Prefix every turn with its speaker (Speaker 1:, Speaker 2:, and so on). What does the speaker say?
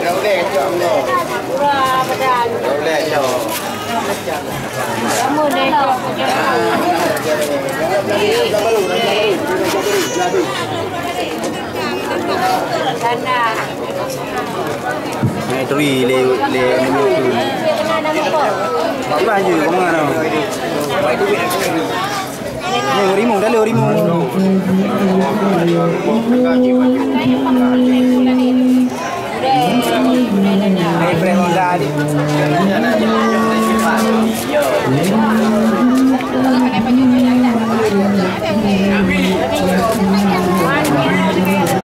Speaker 1: Đâu lẹ cho ông rồi. Đâu lẹ cho.
Speaker 2: Cảm ơn em.
Speaker 3: Này tôi le menu cái bài gì có ngon nào leo đi mùng đã leo đi mùng này pre Honda đi
Speaker 2: Cái này bao nhiêu tiền?